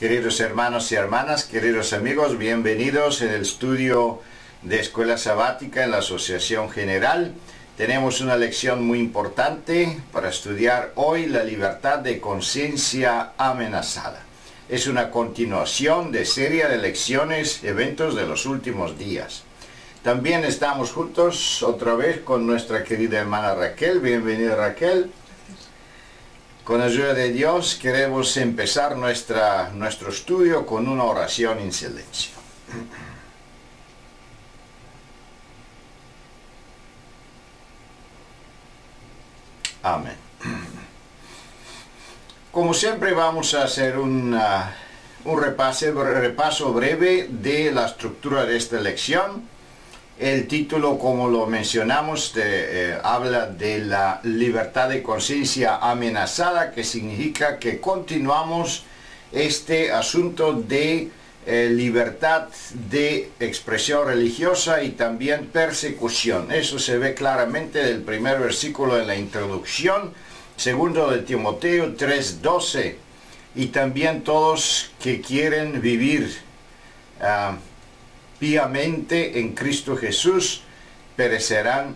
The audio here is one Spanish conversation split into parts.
Queridos hermanos y hermanas, queridos amigos, bienvenidos en el estudio de Escuela Sabática en la Asociación General. Tenemos una lección muy importante para estudiar hoy, la libertad de conciencia amenazada. Es una continuación de serie de lecciones, eventos de los últimos días. También estamos juntos otra vez con nuestra querida hermana Raquel. Bienvenida, Raquel. Con ayuda de Dios queremos empezar nuestro estudio con una oración en silencio. Amén. Como siempre vamos a hacer un repaso breve de la estructura de esta lección. El título, como lo mencionamos, habla de la libertad de conciencia amenazada, que significa que continuamos este asunto de libertad de expresión religiosa y también persecución. Eso se ve claramente del primer versículo de la introducción, segundo de Timoteo 3:12, y también todos que quieren vivir piamente en Cristo Jesús perecerán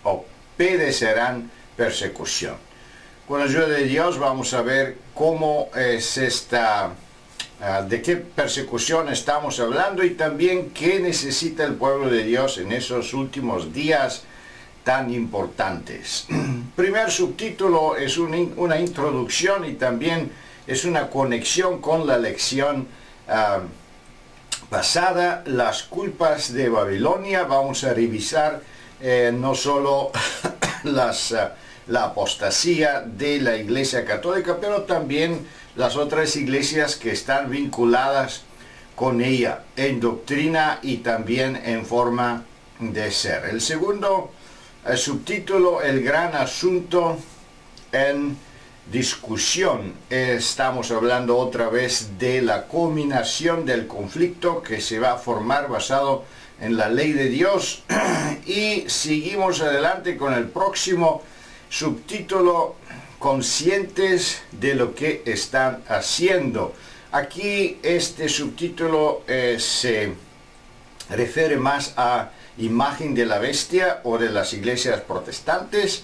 o padecerán persecución. Con la ayuda de Dios vamos a ver cómo es de qué persecución estamos hablando y también qué necesita el pueblo de Dios en esos últimos días tan importantes. Primer subtítulo es una introducción y también es una conexión con la lección pasada, las culpas de Babilonia. Vamos a revisar no solo la apostasía de la Iglesia Católica, pero también las otras iglesias que están vinculadas con ella en doctrina y también en forma de ser. El segundo subtítulo, el gran asunto en discusión. Estamos hablando otra vez de la culminación del conflicto que se va a formar basado en la ley de Dios. Y seguimos adelante con el próximo subtítulo, conscientes de lo que están haciendo. Aquí este subtítulo se refiere más a imagen de la bestia o de las iglesias protestantes.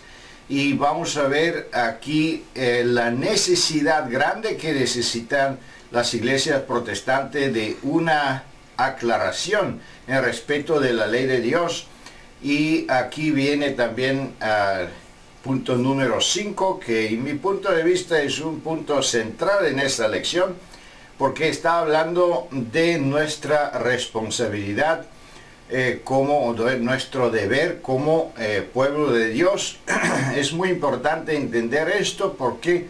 Y vamos a ver aquí la necesidad grande que necesitan las iglesias protestantes de una aclaración en respecto de la ley de Dios. Y aquí viene también punto número 5, que en mi punto de vista es un punto central en esta lección, porque está hablando de nuestra responsabilidad como nuestro deber como pueblo de Dios. Es muy importante entender esto porque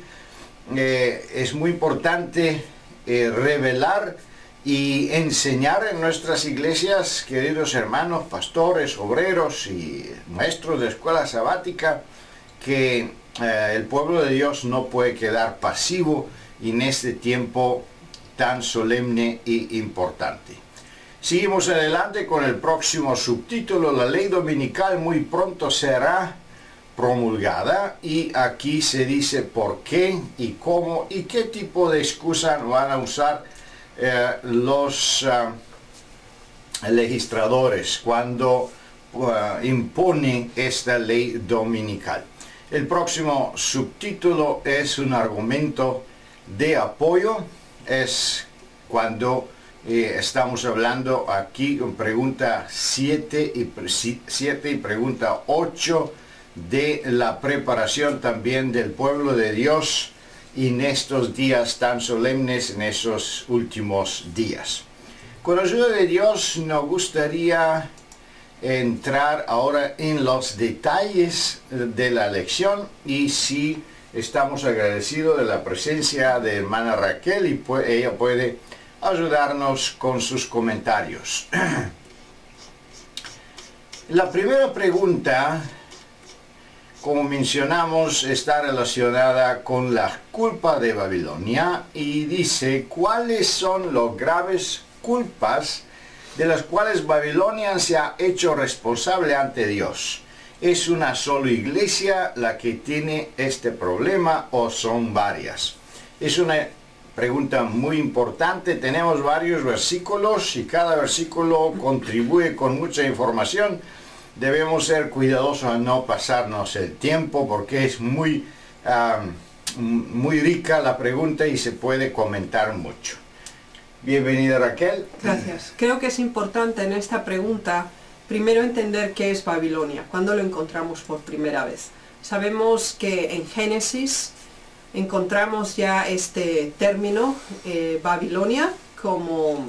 es muy importante revelar y enseñar en nuestras iglesias, queridos hermanos, pastores, obreros y maestros de escuela sabática, que el pueblo de Dios no puede quedar pasivo en este tiempo tan solemne y importante. Seguimos adelante con el próximo subtítulo, la ley dominical muy pronto será promulgada, y aquí se dice por qué y cómo y qué tipo de excusa van a usar los legisladores cuando imponen esta ley dominical. El próximo subtítulo es un argumento de apoyo, es cuando estamos hablando aquí en pregunta 7 y pregunta 8 de la preparación también del pueblo de Dios en estos días tan solemnes, en esos últimos días. Con la ayuda de Dios nos gustaría entrar ahora en los detalles de la lección, y sí estamos agradecidos de la presencia de hermana Raquel, y ella puede ayudarnos con sus comentarios. La primera pregunta, como mencionamos, está relacionada con la culpa de Babilonia y dice: ¿cuáles son las graves culpas de las cuales Babilonia se ha hecho responsable ante Dios? ¿Es una sola iglesia la que tiene este problema o son varias? Es una pregunta muy importante. Tenemos varios versículos y cada versículo contribuye con mucha información. Debemos ser cuidadosos a no pasarnos el tiempo porque es muy rica la pregunta y se puede comentar mucho. Bienvenida, Raquel. Gracias. Creo que es importante en esta pregunta primero entender qué es Babilonia, cuándo lo encontramos por primera vez. Sabemos que en Génesis encontramos ya este término, Babilonia, como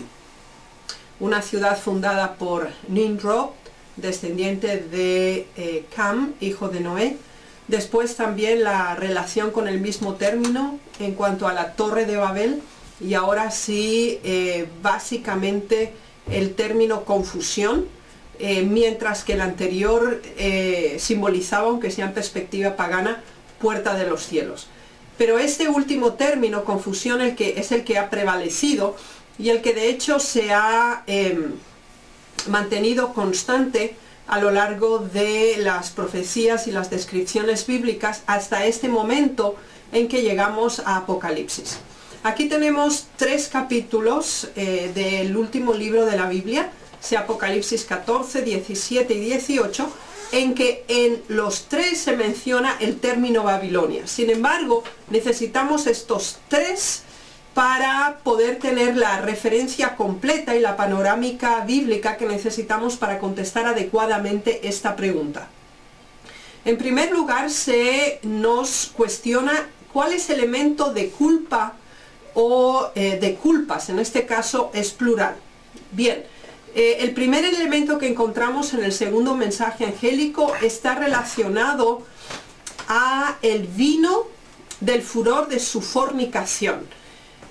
una ciudad fundada por Nimrod, descendiente de Cam, hijo de Noé. Después también la relación con el mismo término en cuanto a la Torre de Babel, y ahora sí básicamente el término confusión, mientras que el anterior simbolizaba, aunque sea en perspectiva pagana, puerta de los cielos. Pero este último término, confusión, es el que ha prevalecido y el que de hecho se ha mantenido constante a lo largo de las profecías y las descripciones bíblicas hasta este momento en que llegamos a Apocalipsis. Aquí tenemos 3 capítulos del último libro de la Biblia, sea Apocalipsis 14, 17 y 18, en que en los 3 se menciona el término Babilonia. Sin embargo, necesitamos estos 3 para poder tener la referencia completa y la panorámica bíblica que necesitamos para contestar adecuadamente esta pregunta. En primer lugar, se nos cuestiona cuál es el elemento de culpa o de culpas, en este caso es plural. Bien, el primer elemento que encontramos en el segundo mensaje angélico está relacionado a el vino del furor de su fornicación.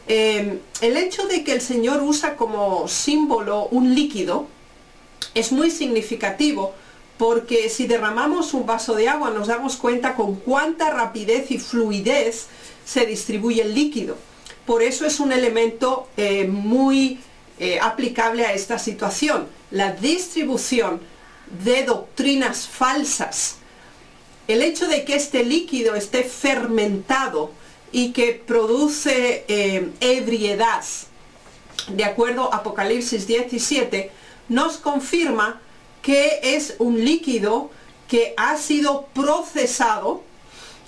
El hecho de que el Señor usa como símbolo un líquido es muy significativo, porque si derramamos un vaso de agua nos damos cuenta con cuánta rapidez y fluidez se distribuye el líquido. Por eso es un elemento muy aplicable a esta situación, la distribución de doctrinas falsas. El hecho de que este líquido esté fermentado y que produce ebriedad, de acuerdo a Apocalipsis 17, nos confirma que es un líquido que ha sido procesado,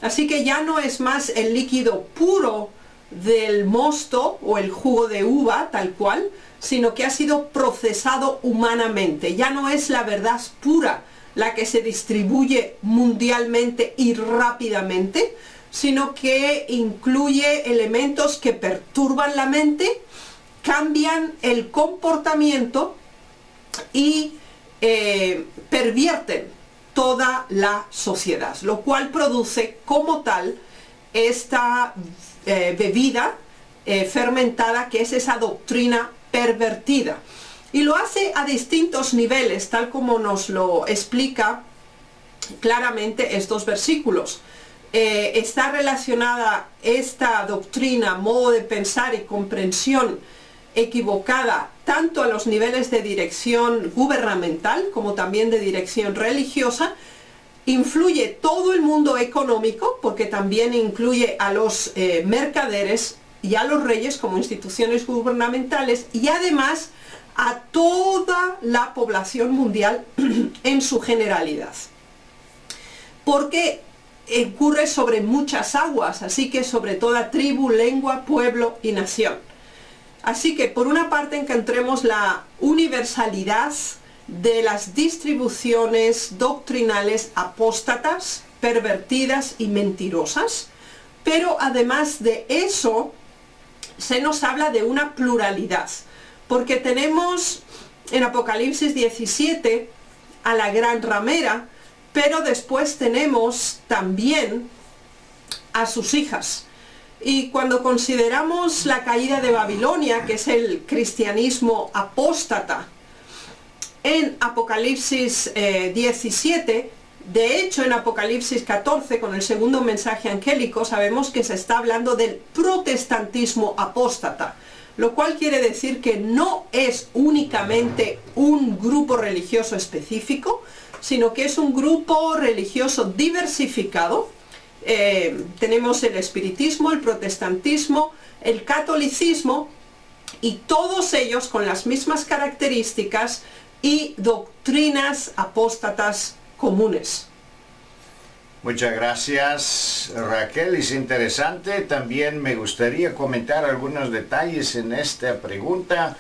así que ya no es más el líquido puro del mosto o el jugo de uva tal cual, sino que ha sido procesado humanamente. Ya no es la verdad pura la que se distribuye mundialmente y rápidamente, sino que incluye elementos que perturban la mente, cambian el comportamiento y pervierten toda la sociedad, lo cual produce como tal esta bebida fermentada, que es esa doctrina pervertida, y lo hace a distintos niveles, tal como nos lo explica claramente estos versículos. Está relacionada esta doctrina, modo de pensar y comprensión equivocada tanto a los niveles de dirección gubernamental como también de dirección religiosa. Influye todo el mundo económico, porque también incluye a los mercaderes y a los reyes como instituciones gubernamentales, y además a toda la población mundial en su generalidad. Porque ocurre sobre muchas aguas, así que sobre toda tribu, lengua, pueblo y nación. Así que por una parte encontremos la universalidad de las distribuciones doctrinales apóstatas, pervertidas y mentirosas, pero además de eso se nos habla de una pluralidad, porque tenemos en Apocalipsis 17 a la gran ramera, pero después tenemos también a sus hijas. Y cuando consideramos la caída de Babilonia, que es el cristianismo apóstata, en Apocalipsis 17, de hecho en Apocalipsis 14, con el segundo mensaje angélico, sabemos que se está hablando del protestantismo apóstata, lo cual quiere decir que no es únicamente un grupo religioso específico, sino que es un grupo religioso diversificado. Tenemos el espiritismo, el protestantismo, el catolicismo, y todos ellos con las mismas características y doctrinas apóstatas comunes. Muchas gracias, Raquel, es interesante. También me gustaría comentar algunos detalles en esta pregunta.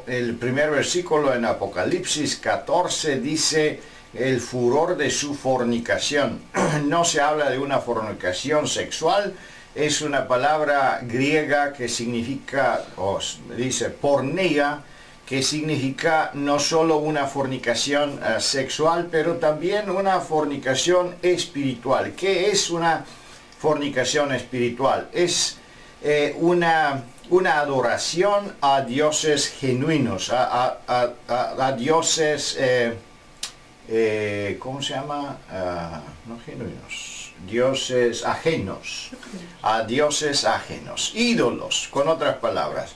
El primer versículo en Apocalipsis 14 dice: el furor de su fornicación. No se habla de una fornicación sexual, es una palabra griega que significa, dice porneia, que significa no solo una fornicación sexual, pero también una fornicación espiritual. ¿Qué es una fornicación espiritual? Es una adoración a dioses genuinos, a dioses, ¿cómo se llama? No genuinos, dioses ajenos, a dioses ajenos, ídolos, con otras palabras.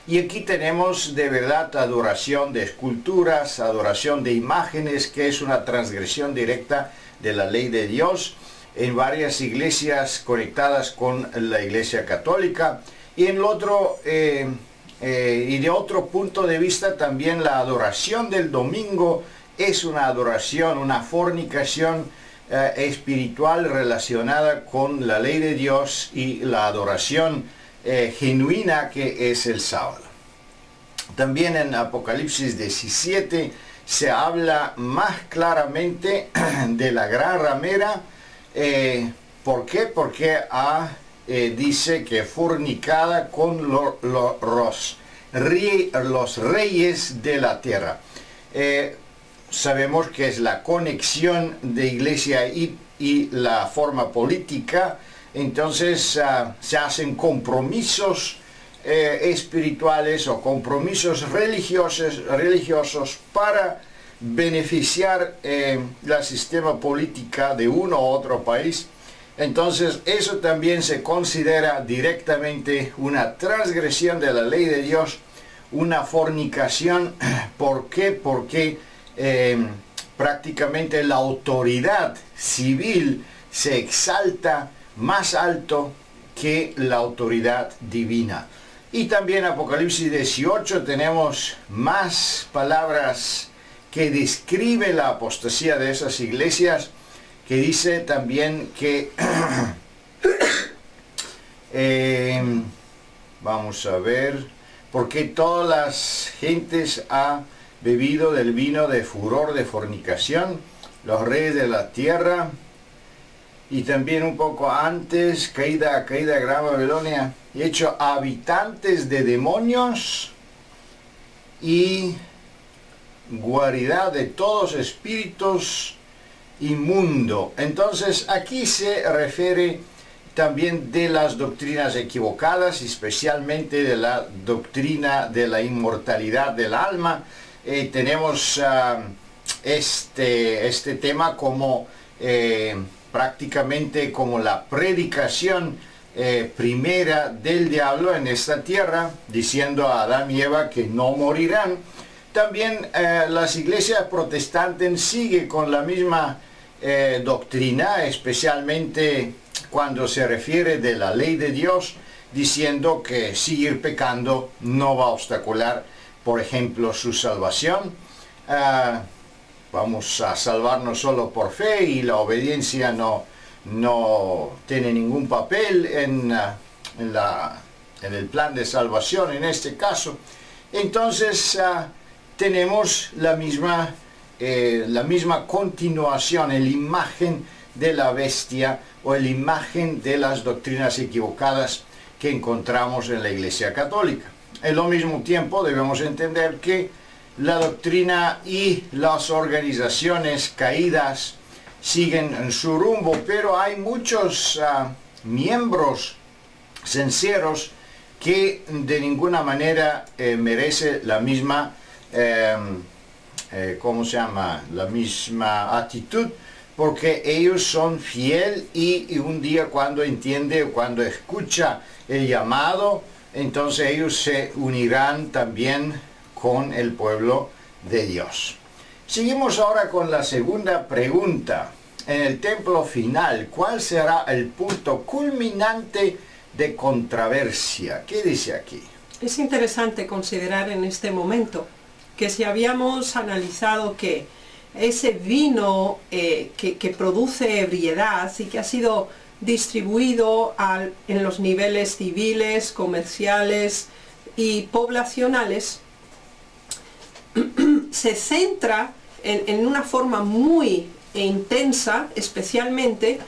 Y aquí tenemos de verdad adoración de esculturas, adoración de imágenes, que es una transgresión directa de la ley de Dios en varias iglesias conectadas con la Iglesia Católica. Y en el otro, y de otro punto de vista, también la adoración del domingo es una adoración, una fornicación espiritual relacionada con la ley de Dios y la adoración genuina que es el sábado. También en Apocalipsis 17 se habla más claramente de la gran ramera. ¿Por qué? Porque dice que fornicada con los reyes de la tierra. Sabemos que es la conexión de iglesia y la forma política. Entonces se hacen compromisos espirituales o compromisos religiosos para beneficiar el sistema político de uno u otro país. Entonces eso también se considera directamente una transgresión de la ley de Dios, una fornicación. ¿Por qué? Porque prácticamente la autoridad civil se exalta más alto que la autoridad divina. Y también en Apocalipsis 18 tenemos más palabras que describe la apostasía de esas iglesias, que dice también que vamos a ver, porque todas las gentes han bebido del vino de furor de fornicación, los reyes de la tierra. Y también un poco antes, caída Gran Babilonia, y hecho habitantes de demonios y guarida de todos espíritus inmundos. Entonces aquí se refiere también de las doctrinas equivocadas, especialmente de la doctrina de la inmortalidad del alma. Tenemos este tema como prácticamente como la predicación primera del diablo en esta tierra, diciendo a Adán y Eva que no morirán. También las iglesias protestantes siguen con la misma doctrina, especialmente cuando se refiere de la ley de Dios, diciendo que seguir pecando no va a obstacular, por ejemplo, su salvación. Vamos a salvarnos solo por fe y la obediencia no tiene ningún papel en el plan de salvación en este caso. Entonces tenemos la misma continuación, la imagen de la bestia o la imagen de las doctrinas equivocadas que encontramos en la Iglesia Católica. En lo mismo tiempo debemos entender que la doctrina y las organizaciones caídas siguen en su rumbo, pero hay muchos miembros sinceros que de ninguna manera merece la misma, la misma actitud, porque ellos son fieles y un día cuando entiende, cuando escucha el llamado, entonces ellos se unirán también con el pueblo de Dios. Seguimos ahora con la segunda pregunta. En el templo final, ¿cuál será el punto culminante de controversia. ¿Qué dice aquí? Es interesante considerar en este momento que si habíamos analizado que ese vino que produce ebriedad y que ha sido distribuido en los niveles civiles, comerciales y poblacionales, se centra en una forma muy intensa, especialmente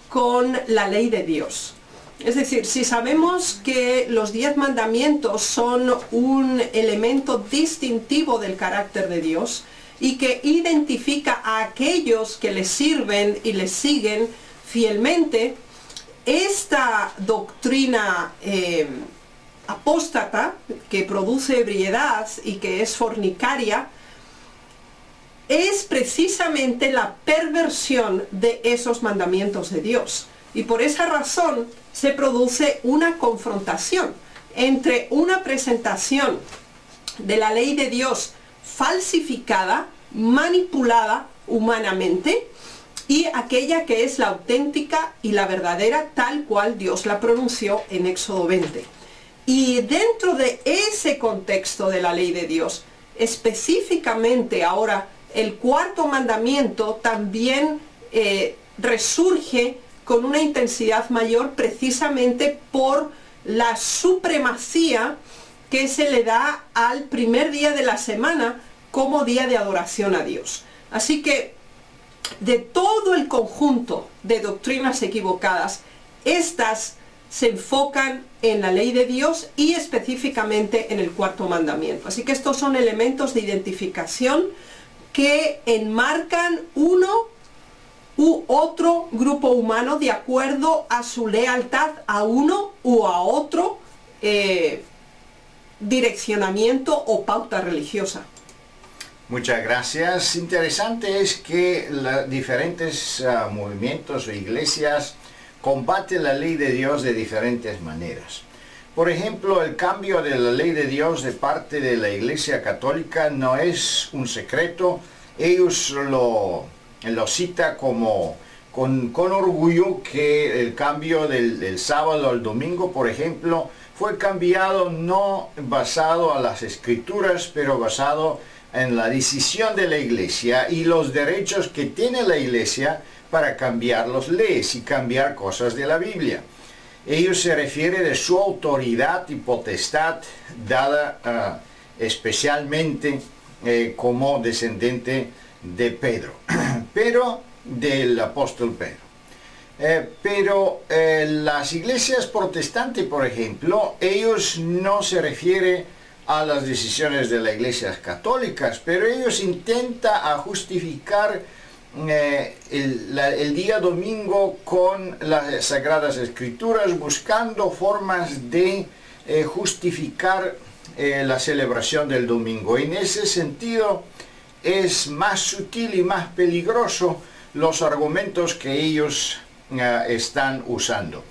con la ley de Dios. Es decir, si sabemos que los 10 mandamientos son un elemento distintivo del carácter de Dios y que identifica a aquellos que le sirven y le siguen fielmente, esta doctrina apóstata que produce ebriedad y que es fornicaria es precisamente la perversión de esos mandamientos de Dios. Y por esa razón se produce una confrontación entre una presentación de la ley de Dios falsificada, manipulada humanamente, y aquella que es la auténtica y la verdadera tal cual Dios la pronunció en Éxodo 20. Y dentro de ese contexto de la ley de Dios, específicamente ahora el cuarto mandamiento también resurge con una intensidad mayor precisamente por la supremacía que se le da al primer día de la semana como día de adoración a Dios. Así que de todo el conjunto de doctrinas equivocadas, estas se enfocan en la ley de Dios y específicamente en el cuarto mandamiento. Así que estos son elementos de identificación que enmarcan uno u otro grupo humano de acuerdo a su lealtad a uno u a otro direccionamiento o pauta religiosa. Muchas gracias. Interesante es que los diferentes movimientos o iglesias combaten la ley de Dios de diferentes maneras. Por ejemplo, el cambio de la ley de Dios de parte de la Iglesia Católica no es un secreto. Ellos lo cita como con orgullo que el cambio del sábado al domingo, por ejemplo, fue cambiado no basado a las escrituras, pero basado en la decisión de la Iglesia y los derechos que tiene la Iglesia para cambiar las leyes y cambiar cosas de la Biblia. Ellos se refieren de su autoridad y potestad dada especialmente como descendiente de Pedro, pero del apóstol Pedro. Pero las iglesias protestantes, por ejemplo, ellos no se refieren a las decisiones de las iglesias católicas, pero ellos intentan justificar el día domingo con las Sagradas Escrituras, buscando formas de justificar la celebración del domingo. En ese sentido es más sutil y más peligroso los argumentos que ellos están usando.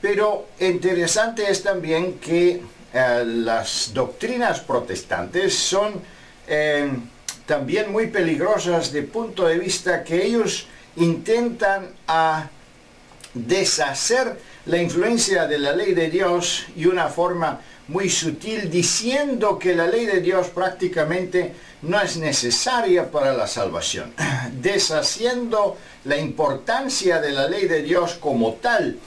Pero interesante es también que las doctrinas protestantes son también muy peligrosas de punto de vista que ellos intentan deshacer la influencia de la ley de Dios y una forma muy sutil, diciendo que la ley de Dios prácticamente no es necesaria para la salvación, deshaciendo la importancia de la ley de Dios como tal,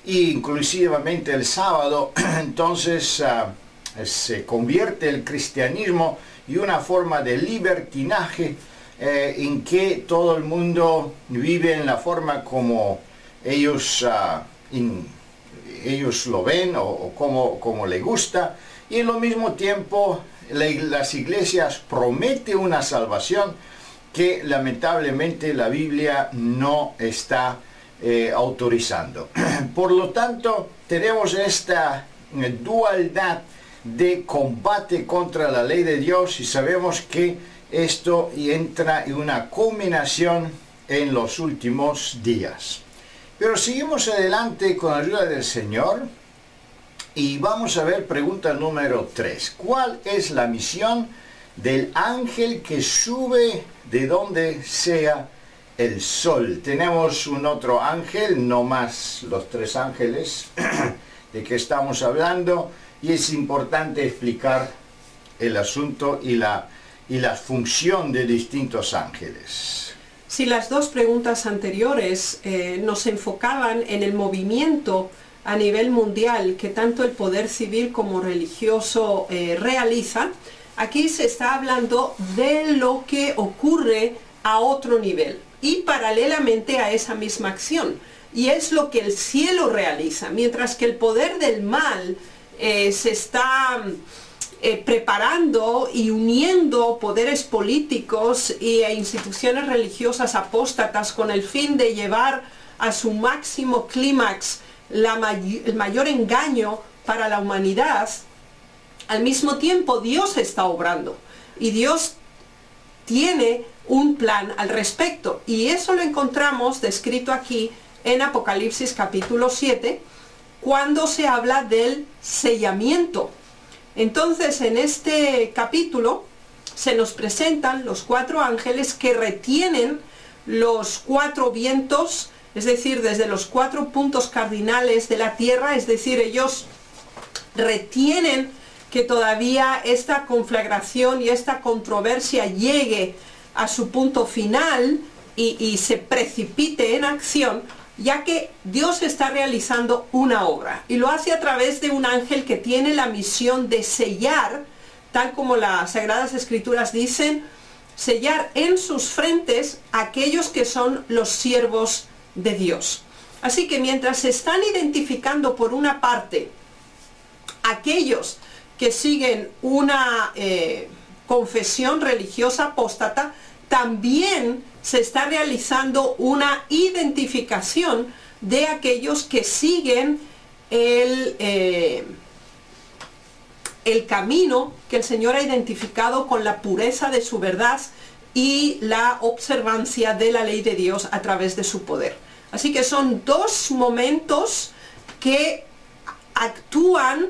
e inclusivamente el sábado. Entonces se convierte el cristianismo en una forma de libertinaje en que todo el mundo vive en la forma como ellos lo ven o como le gusta, y al mismo tiempo las iglesias prometen una salvación que lamentablemente la Biblia no está autorizando. Por lo tanto, tenemos esta dualidad de combate contra la ley de Dios, y sabemos que esto entra en una culminación en los últimos días. Pero seguimos adelante con la ayuda del Señor y vamos a ver pregunta número 3. ¿Cuál es la misión del ángel que sube de donde sea el sol? Tenemos un otro ángel, no más los 3 ángeles de qué estamos hablando, y es importante explicar el asunto y la función de distintos ángeles. Si las dos preguntas anteriores nos enfocaban en el movimiento a nivel mundial que tanto el poder civil como religioso realizan, aquí se está hablando de lo que ocurre a otro nivel y paralelamente a esa misma acción. Y es lo que el cielo realiza, mientras que el poder del mal se está preparando y uniendo poderes políticos e instituciones religiosas apóstatas con el fin de llevar a su máximo clímax el mayor engaño para la humanidad. Al mismo tiempo Dios está obrando y Dios tiene un plan al respecto, y eso lo encontramos descrito aquí en Apocalipsis capítulo 7, cuando se habla del sellamiento. Entonces, en este capítulo se nos presentan los 4 ángeles que retienen los 4 vientos, es decir, desde los 4 puntos cardinales de la tierra, es decir, ellos retienen que todavía esta conflagración y esta controversia llegue a su punto final y se precipite en acción, ya que Dios está realizando una obra, y lo hace a través de un ángel que tiene la misión de sellar, tal como las Sagradas Escrituras dicen, sellar en sus frentes a aquellos que son los siervos de Dios. Así que mientras se están identificando por una parte aquellos que siguen una confesión religiosa apóstata, también se está realizando una identificación de aquellos que siguen el camino que el Señor ha identificado con la pureza de su verdad y la observancia de la ley de Dios a través de su poder. Así que son 2 momentos que actúan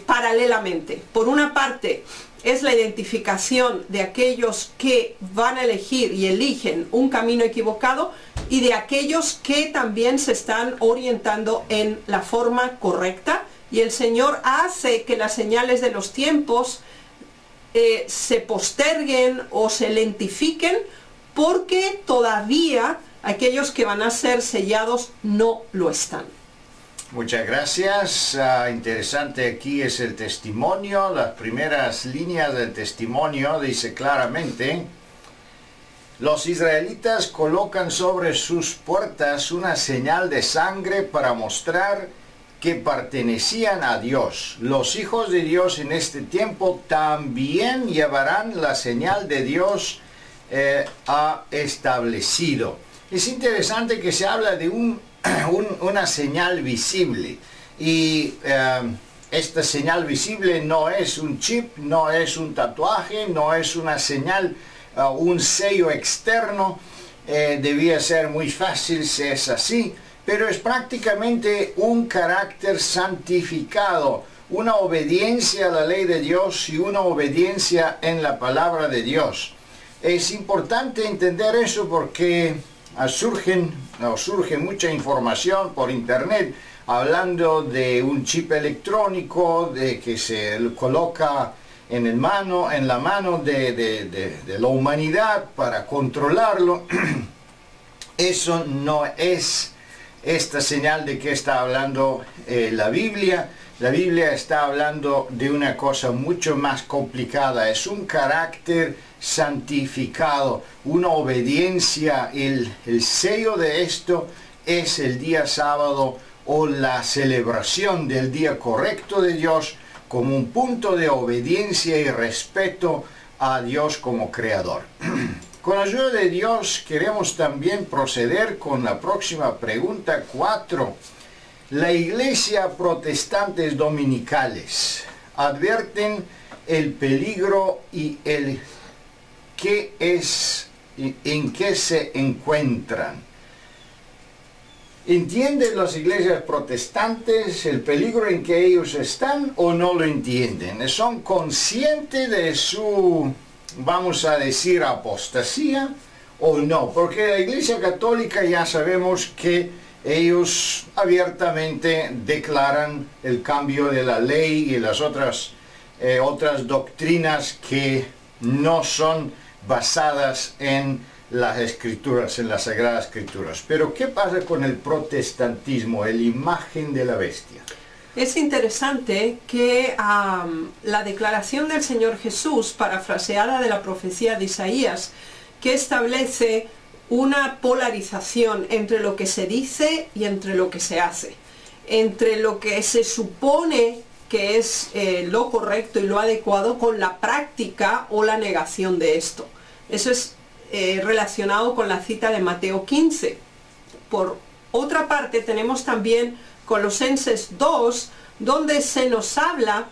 paralelamente. Por una parte es la identificación de aquellos que van a elegir y eligen un camino equivocado, y de aquellos que también se están orientando en la forma correcta, y el Señor hace que las señales de los tiempos se posterguen o se lentifiquen, porque todavía aquellos que van a ser sellados no lo están. Muchas gracias. Interesante aquí es el testimonio. Las primeras líneas del testimonio dice claramente: los israelitas colocan sobre sus puertas una señal de sangre para mostrar que pertenecían a Dios. Los hijos de Dios en este tiempo también llevarán la señal de Dios ha establecido. Es interesante que se habla de una señal visible, y esta señal visible no es un chip, no es un tatuaje, no es una señal, un sello externo. Debía ser muy fácil si es así, pero es prácticamente un carácter santificado, una obediencia a la ley de Dios y una obediencia en la palabra de Dios. Es importante entender eso porque surge mucha información por internet hablando de un chip electrónico de que se coloca en la mano de la humanidad para controlarlo. Eso no es esta señal de que está hablando la Biblia. La Biblia está hablando de una cosa mucho más complicada. Es un carácter santificado, una obediencia. El sello de esto es el día sábado, o la celebración del día correcto de Dios, como un punto de obediencia y respeto a Dios como creador. Con la ayuda de Dios queremos también proceder con la próxima pregunta 4. La iglesia protestantes dominicales advierten el peligro y el qué es, en qué se encuentran. ¿Entienden las iglesias protestantes el peligro en que ellos están o no lo entienden? ¿Son conscientes de su, vamos a decir, apostasía o no? Porque la Iglesia Católica ya sabemos que ellos abiertamente declaran el cambio de la ley y las otras doctrinas que no son basadas en las escrituras, en las sagradas escrituras. Pero ¿qué pasa con el protestantismo, la imagen de la bestia? Es interesante que la declaración del Señor Jesús, parafraseada de la profecía de Isaías, que establece una polarización entre lo que se dice y entre lo que se hace, entre lo que se supone que es lo correcto y lo adecuado con la práctica o la negación de esto. Eso es relacionado con la cita de Mateo 15. Por otra parte, tenemos también Colosenses 2, donde se nos habla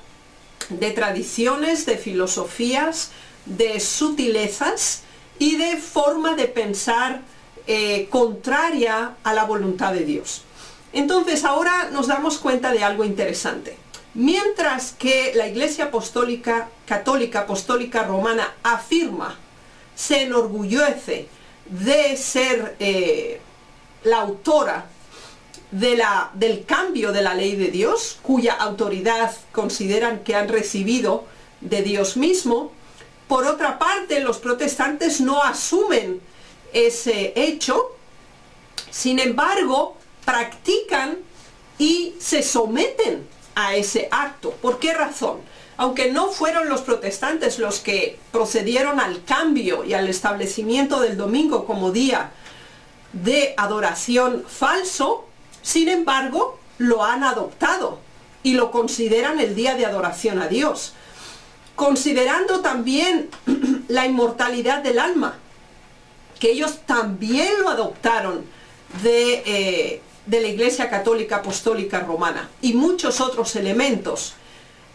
de tradiciones, de filosofías, de sutilezas y de forma de pensar contraria a la voluntad de Dios. Entonces ahora nos damos cuenta de algo interesante. Mientras que la Iglesia Católica Apostólica Romana afirma, se enorgullece de ser la autora del cambio de la ley de Dios, cuya autoridad consideran que han recibido de Dios mismo, por otra parte los protestantes no asumen ese hecho, sin embargo practican y se someten a ese acto. ¿Por qué razón? Aunque no fueron los protestantes los que procedieron al cambio y al establecimiento del domingo como día de adoración falso, sin embargo, lo han adoptado y lo consideran el día de adoración a Dios. Considerando también la inmortalidad del alma, que ellos también lo adoptaron de la Iglesia Católica Apostólica Romana y muchos otros elementos.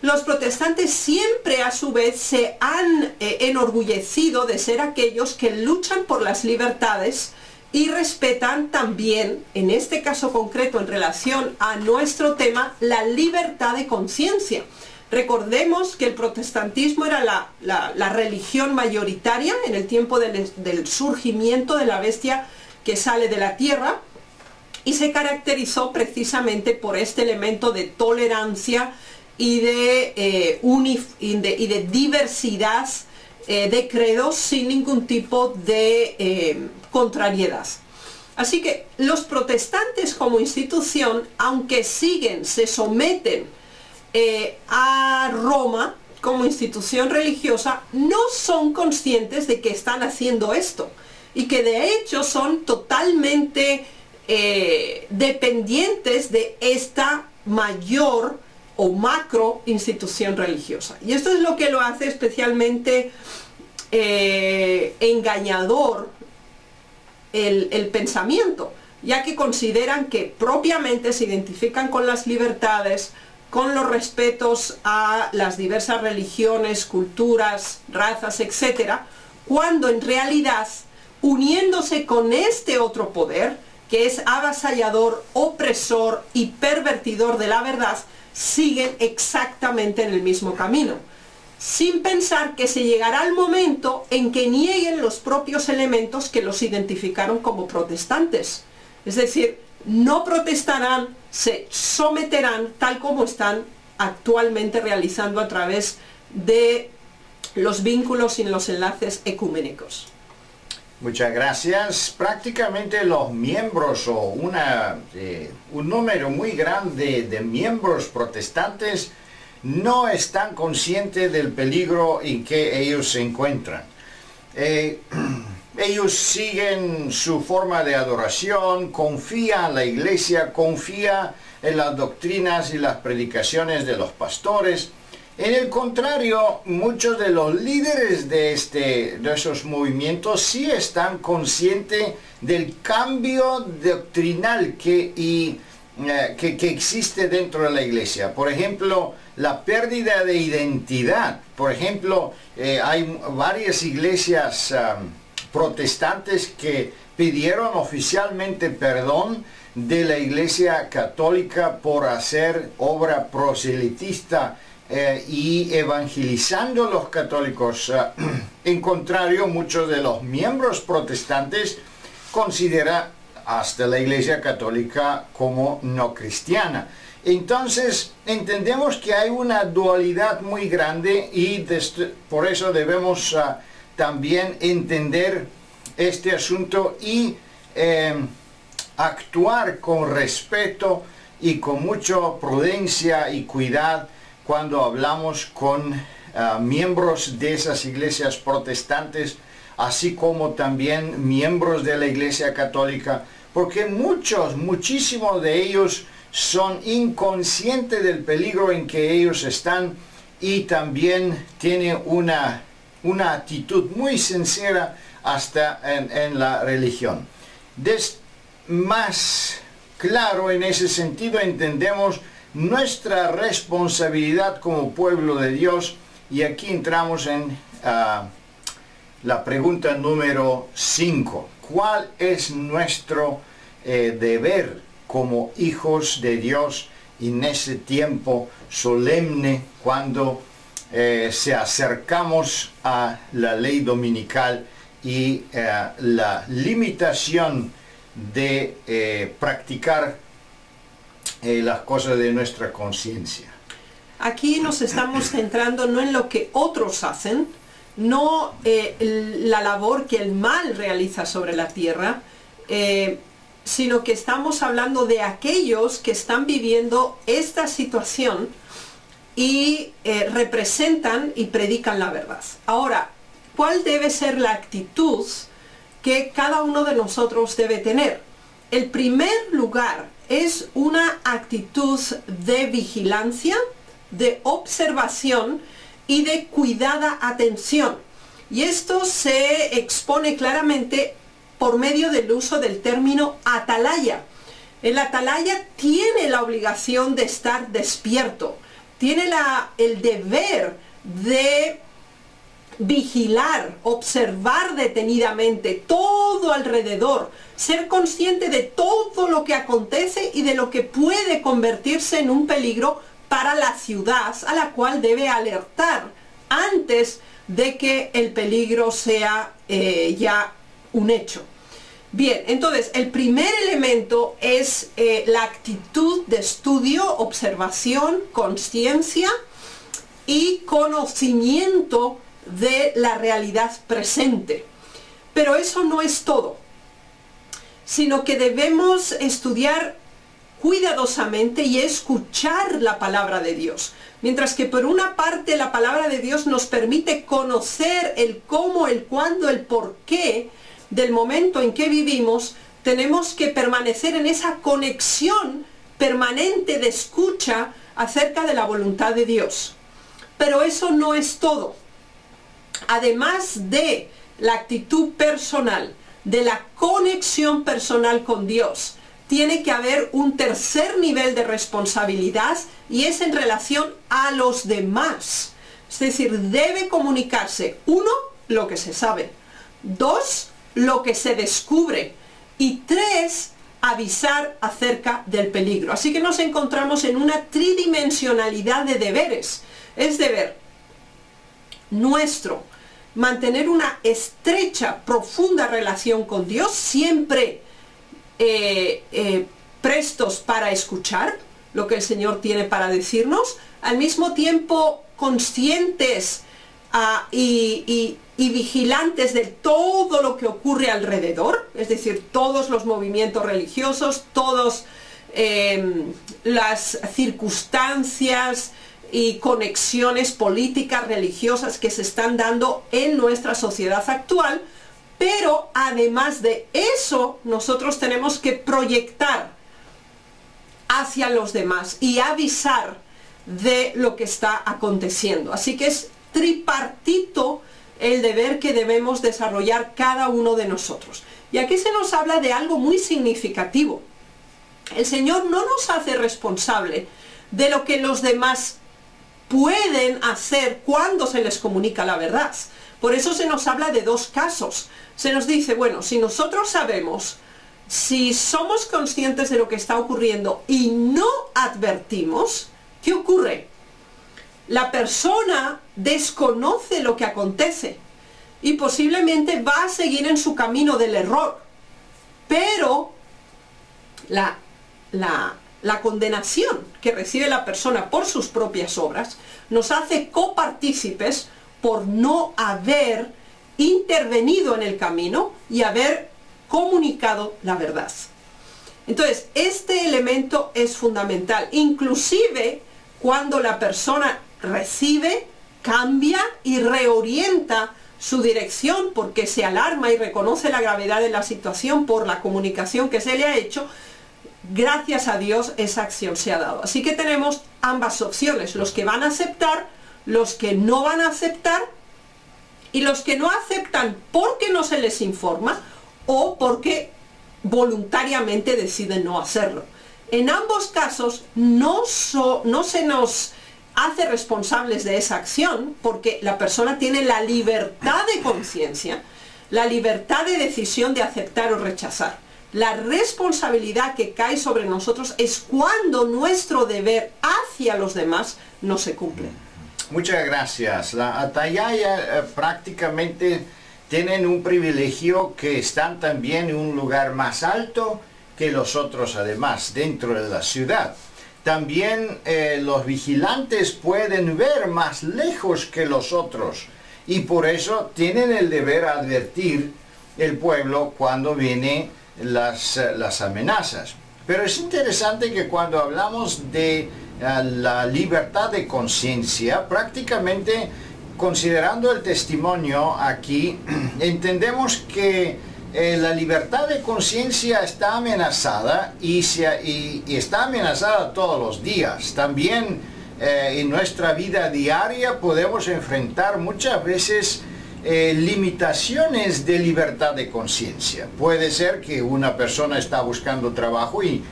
Los protestantes siempre a su vez se han enorgullecido de ser aquellos que luchan por las libertades y respetan también, en este caso concreto en relación a nuestro tema, la libertad de conciencia. Recordemos que el protestantismo era la religión mayoritaria en el tiempo del surgimiento de la bestia que sale de la tierra y se caracterizó precisamente por este elemento de tolerancia y de diversidad de credos sin ningún tipo de contrariedad. Así que los protestantes como institución, aunque se someten a Roma como institución religiosa, no son conscientes de que están haciendo esto y que de hecho son totalmente dependientes de esta mayor o macro institución religiosa. Y esto es lo que lo hace especialmente engañador el pensamiento, ya que consideran que propiamente se identifican con las libertades, con los respetos a las diversas religiones, culturas, razas, etc., cuando en realidad, uniéndose con este otro poder, que es avasallador, opresor y pervertidor de la verdad, siguen exactamente en el mismo camino, sin pensar que se llegará el momento en que nieguen los propios elementos que los identificaron como protestantes. Es decir, no protestarán, se someterán tal como están actualmente realizando a través de los vínculos y los enlaces ecuménicos. Muchas gracias. Prácticamente los miembros o un número muy grande de miembros protestantes no están conscientes del peligro en que ellos se encuentran. Ellos siguen su forma de adoración, confían en la iglesia, confían en las doctrinas y las predicaciones de los pastores. En el contrario, muchos de los líderes de esos movimientos sí están conscientes del cambio doctrinal que existe dentro de la iglesia. Por ejemplo, la pérdida de identidad. Por ejemplo, hay varias iglesias protestantes que pidieron oficialmente perdón de la Iglesia Católica por hacer obra proselitista y evangelizando a los católicos. En contrario, muchos de los miembros protestantes consideran hasta la Iglesia Católica como no cristiana. Entonces entendemos que hay una dualidad muy grande y por eso debemos también entender este asunto y actuar con respeto y con mucha prudencia y cuidado cuando hablamos con miembros de esas iglesias protestantes, así como también miembros de la Iglesia Católica, porque muchísimos de ellos son inconscientes del peligro en que ellos están y también tienen una actitud muy sincera hasta en la religión. Más claro en ese sentido entendemos nuestra responsabilidad como pueblo de Dios, y aquí entramos en la pregunta número 5. ¿Cuál es nuestro deber como hijos de Dios en ese tiempo solemne cuando se acercamos a la ley dominical y la limitación de practicar las cosas de nuestra conciencia? Aquí nos estamos centrando no en lo que otros hacen, no la labor que el mal realiza sobre la tierra, sino que estamos hablando de aquellos que están viviendo esta situación y representan y predican la verdad. Ahora, ¿cuál debe ser la actitud que cada uno de nosotros debe tener? El primer lugar es una actitud de vigilancia, de observación y de cuidada atención. Y esto se expone claramente por medio del uso del término atalaya. El atalaya tiene la obligación de estar despierto, tiene el deber de vigilar, observar detenidamente todo alrededor, ser consciente de todo lo que acontece y de lo que puede convertirse en un peligro para la ciudad a la cual debe alertar antes de que el peligro sea ya un hecho. Bien, entonces el primer elemento es la actitud de estudio, observación, conciencia y conocimiento de la realidad presente. Pero eso no es todo, sino que debemos estudiar cuidadosamente y escuchar la palabra de Dios. Mientras que por una parte la palabra de Dios nos permite conocer el cómo, el cuándo, el por qué del momento en que vivimos, tenemos que permanecer en esa conexión permanente de escucha acerca de la voluntad de Dios. Pero eso no es todo. Además de la actitud personal, de la conexión personal con Dios, tiene que haber un tercer nivel de responsabilidad y es en relación a los demás. Es decir, debe comunicarse, 1, lo que se sabe, 2, lo que se descubre y 3, avisar acerca del peligro. Así que nos encontramos en una tridimensionalidad de deberes. Es deber nuestro mantener una estrecha, profunda relación con Dios, siempre prestos para escuchar lo que el Señor tiene para decirnos, al mismo tiempo conscientes y vigilantes de todo lo que ocurre alrededor, es decir, todos los movimientos religiosos, todas las circunstancias y conexiones políticas, religiosas que se están dando en nuestra sociedad actual. Pero además de eso, nosotros tenemos que proyectar hacia los demás y avisar de lo que está aconteciendo. Así que es tripartito el deber que debemos desarrollar cada uno de nosotros. Y aquí se nos habla de algo muy significativo. El Señor no nos hace responsable de lo que los demás pueden hacer cuando se les comunica la verdad. Por eso se nos habla de 2 casos. Se nos dice, bueno, si nosotros sabemos, si somos conscientes de lo que está ocurriendo y no advertimos, ¿qué ocurre? La persona desconoce lo que acontece y posiblemente va a seguir en su camino del error. Pero la condenación que recibe la persona por sus propias obras nos hace copartícipes por no haber intervenido en el camino y haber comunicado la verdad. Entonces, este elemento es fundamental, inclusive cuando la persona recibe, cambia y reorienta su dirección porque se alarma y reconoce la gravedad de la situación por la comunicación que se le ha hecho. Gracias a Dios esa acción se ha dado. Así que tenemos ambas opciones, los que van a aceptar, los que no van a aceptar, y los que no aceptan porque no se les informa o porque voluntariamente deciden no hacerlo. En ambos casos no se nos hace responsables de esa acción porque la persona tiene la libertad de conciencia, la libertad de decisión de aceptar o rechazar. La responsabilidad que cae sobre nosotros es cuando nuestro deber hacia los demás no se cumple. Muchas gracias. La Atayaya prácticamente tienen un privilegio que están también en un lugar más alto que los otros, además, dentro de la ciudad. También los vigilantes pueden ver más lejos que los otros y por eso tienen el deber de advertir el pueblo cuando vienen las amenazas. Pero es interesante que cuando hablamos de la libertad de conciencia, prácticamente considerando el testimonio aquí, entendemos que la libertad de conciencia está amenazada y está amenazada todos los días. También en nuestra vida diaria podemos enfrentar muchas veces limitaciones de libertad de conciencia. Puede ser que una persona está buscando trabajo y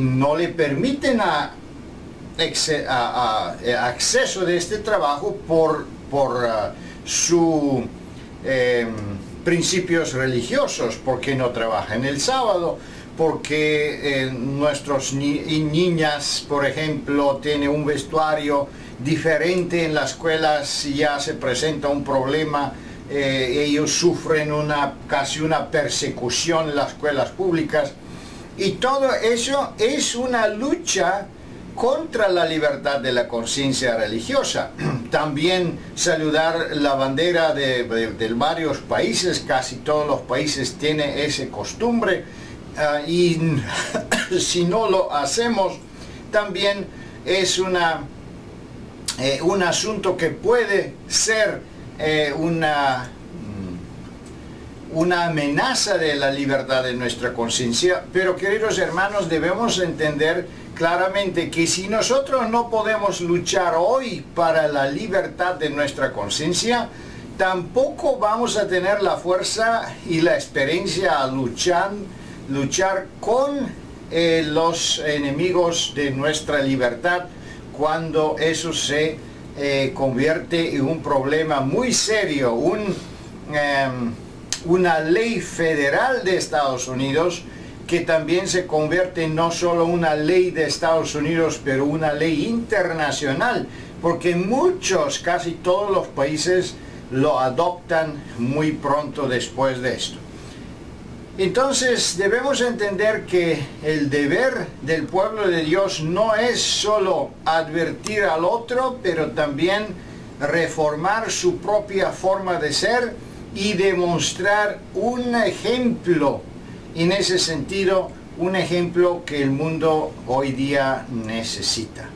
no le permiten acceso de este trabajo por sus principios religiosos, porque no trabajan el sábado, porque nuestros niñas, por ejemplo, tienen un vestuario diferente en las escuelas, ya se presenta un problema, ellos sufren casi una persecución en las escuelas públicas, y todo eso es una lucha contra la libertad de la conciencia religiosa. También saludar la bandera de varios países, casi todos los países tienen esa costumbre, y si no lo hacemos, también es un asunto que puede ser una amenaza de la libertad de nuestra conciencia. Pero, queridos hermanos, debemos entender claramente que si nosotros no podemos luchar hoy para la libertad de nuestra conciencia, tampoco vamos a tener la fuerza y la experiencia a luchar con los enemigos de nuestra libertad, cuando eso se convierte en un problema muy serio, una ley federal de Estados Unidos que también se convierte en no solo una ley de Estados Unidos, pero una ley internacional, porque muchos, casi todos los países lo adoptan muy pronto después de esto. Entonces debemos entender que el deber del pueblo de Dios no es solo advertir al otro, pero también reformar su propia forma de ser y demostrar un ejemplo. En ese sentido, un ejemplo que el mundo hoy día necesita.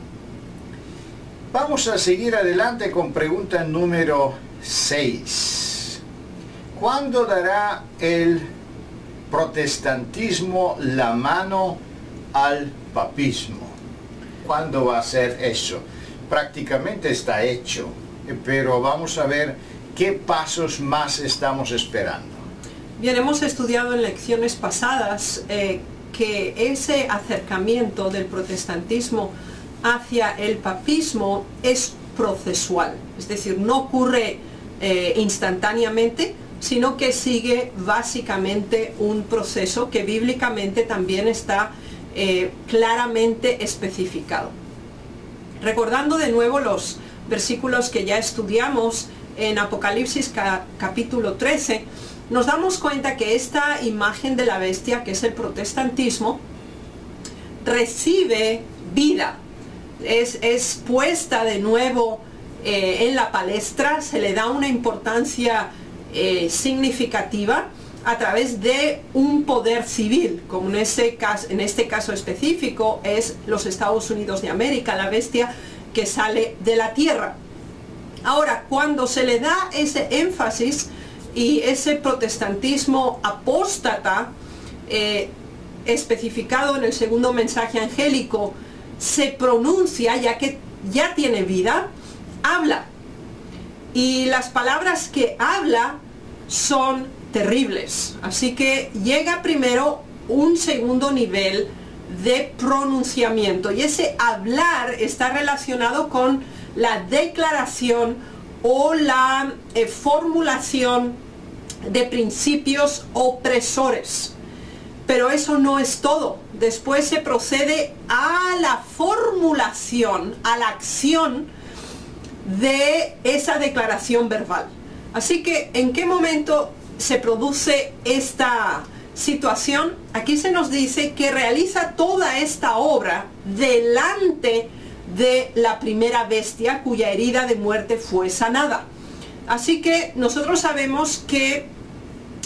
Vamos a seguir adelante con pregunta número 6. ¿Cuándo dará el protestantismo la mano al papismo? ¿Cuándo va a ser eso? Prácticamente está hecho, pero vamos a ver qué pasos más estamos esperando. Bien, hemos estudiado en lecciones pasadas que ese acercamiento del protestantismo hacia el papismo es procesual, es decir, no ocurre instantáneamente, sino que sigue básicamente un proceso que bíblicamente también está claramente especificado. Recordando de nuevo los versículos que ya estudiamos en Apocalipsis capítulo 13, nos damos cuenta que esta imagen de la bestia, que es el protestantismo, recibe vida, es puesta de nuevo en la palestra, se le da una importancia significativa a través de un poder civil, como en este caso específico es los Estados Unidos de América, la bestia que sale de la tierra. Ahora, cuando se le da ese énfasis y ese protestantismo apóstata especificado en el segundo mensaje angélico se pronuncia, ya que ya tiene vida, habla. Y las palabras que habla son terribles. Así que llega primero un segundo nivel de pronunciamiento. Y ese hablar está relacionado con la declaración o la formulación de principios opresores. Pero eso no es todo. Después se procede a la formulación, a la acción de esa declaración verbal. Así que, ¿en qué momento se produce esta situación? Aquí se nos dice que realiza toda esta obra delante de la primera bestia cuya herida de muerte fue sanada. Así que nosotros sabemos que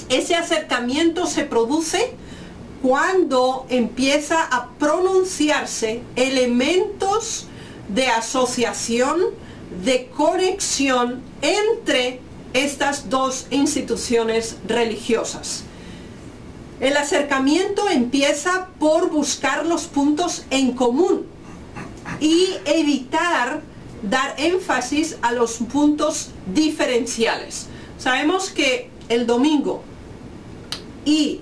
ese acercamiento se produce cuando empieza a pronunciarse elementos de asociación, de conexión entre estas dos instituciones religiosas. El acercamiento empieza por buscar los puntos en común y evitar dar énfasis a los puntos diferenciales. Sabemos que el domingo y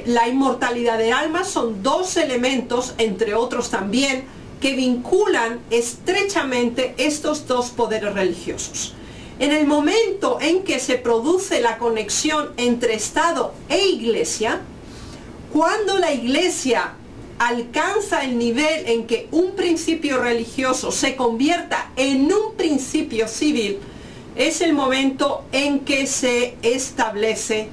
la inmortalidad de almas son dos elementos, entre otros también, que vinculan estrechamente estos dos poderes religiosos. En el momento en que se produce la conexión entre Estado e Iglesia, cuando la Iglesia alcanza el nivel en que un principio religioso se convierta en un principio civil, es el momento en que se establece,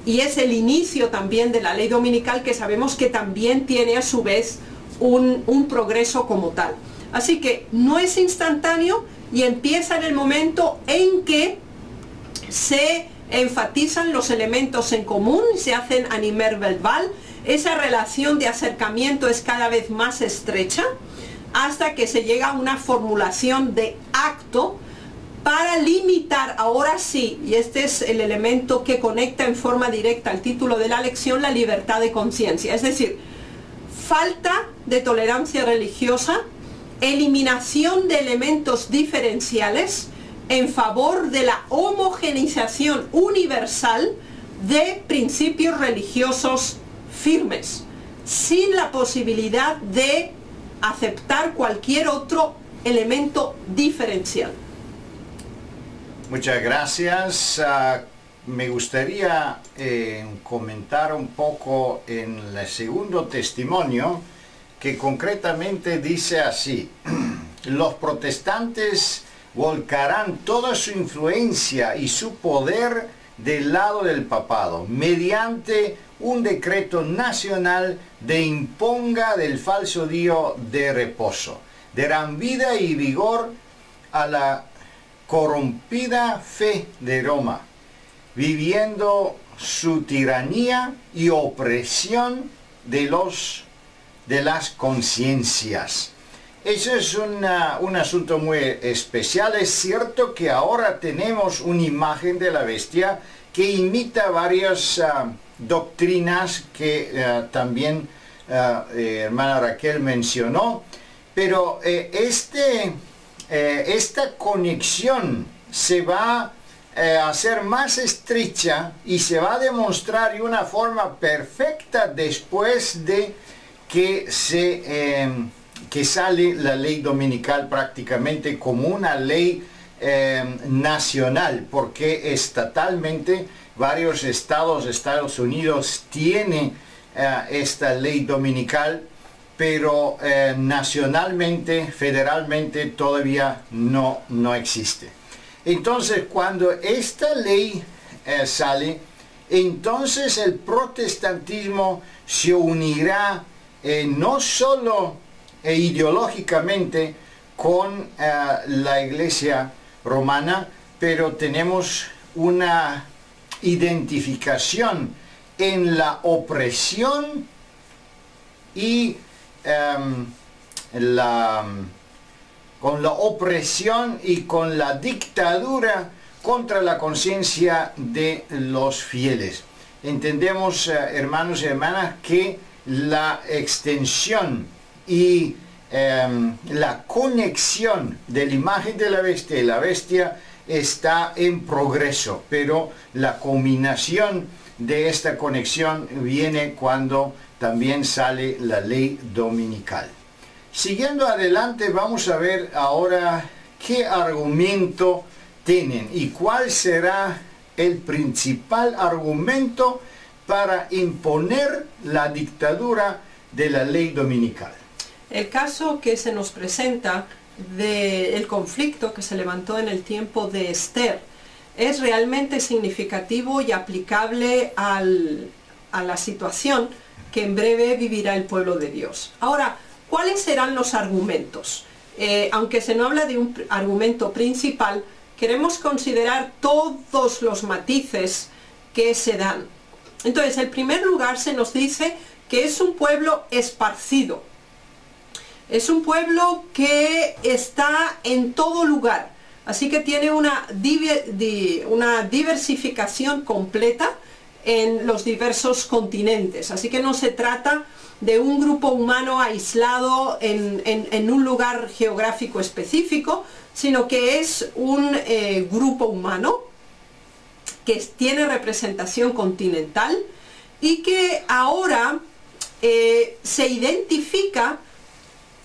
y es el inicio también de la ley dominical, que sabemos que también tiene a su vez un progreso como tal. Así que no es instantáneo y empieza en el momento en que se enfatizan los elementos en común, se hacen a nivel verbal, esa relación de acercamiento es cada vez más estrecha, hasta que se llega a una formulación de acto para limitar, ahora sí, y este es el elemento que conecta en forma directa al título de la lección, la libertad de conciencia. Es decir, falta de tolerancia religiosa, eliminación de elementos diferenciales en favor de la homogeneización universal de principios religiosos firmes, sin la posibilidad de aceptar cualquier otro elemento diferencial. Muchas gracias. Me gustaría comentar un poco en el segundo testimonio, que concretamente dice así: los protestantes volcarán toda su influencia y su poder del lado del papado, mediante un decreto nacional de imponga del falso Dios de reposo. Darán vida y vigor a la corrompida fe de Roma, viviendo su tiranía y opresión de las conciencias. Eso es un asunto muy especial. Es cierto que ahora tenemos una imagen de la bestia que imita varias doctrinas que también hermana Raquel mencionó, pero esta conexión se va a hacer más estrecha y se va a demostrar de una forma perfecta después de que sale la ley dominical prácticamente como una ley nacional, porque estatalmente varios Estados Unidos tienen esta ley dominical, pero nacionalmente, federalmente todavía no existe. Entonces, cuando esta ley sale, entonces el protestantismo se unirá no solo ideológicamente con la Iglesia romana, pero tenemos una identificación en la opresión y con la opresión y con la dictadura contra la conciencia de los fieles. Entendemos, hermanos y hermanas, que la extensión y la conexión de la imagen de la bestia y la bestia está en progreso, pero la culminación de esta conexión viene cuando también sale la ley dominical. Siguiendo adelante, vamos a ver ahora qué argumento tienen y cuál será el principal argumento para imponer la dictadura de la ley dominical. El caso que se nos presenta del conflicto que se levantó en el tiempo de Esther es realmente significativo y aplicable a la situación que en breve vivirá el pueblo de Dios. Ahora, ¿cuáles serán los argumentos? Aunque se no habla de un argumento principal, queremos considerar todos los matices que se dan. Entonces, en primer lugar se nos dice que es un pueblo esparcido. Es un pueblo que está en todo lugar, así que tiene una diversificación completa en los diversos continentes. Así que no se trata de un grupo humano aislado en un lugar geográfico específico, sino que es un grupo humano que tiene representación continental y que ahora se identifica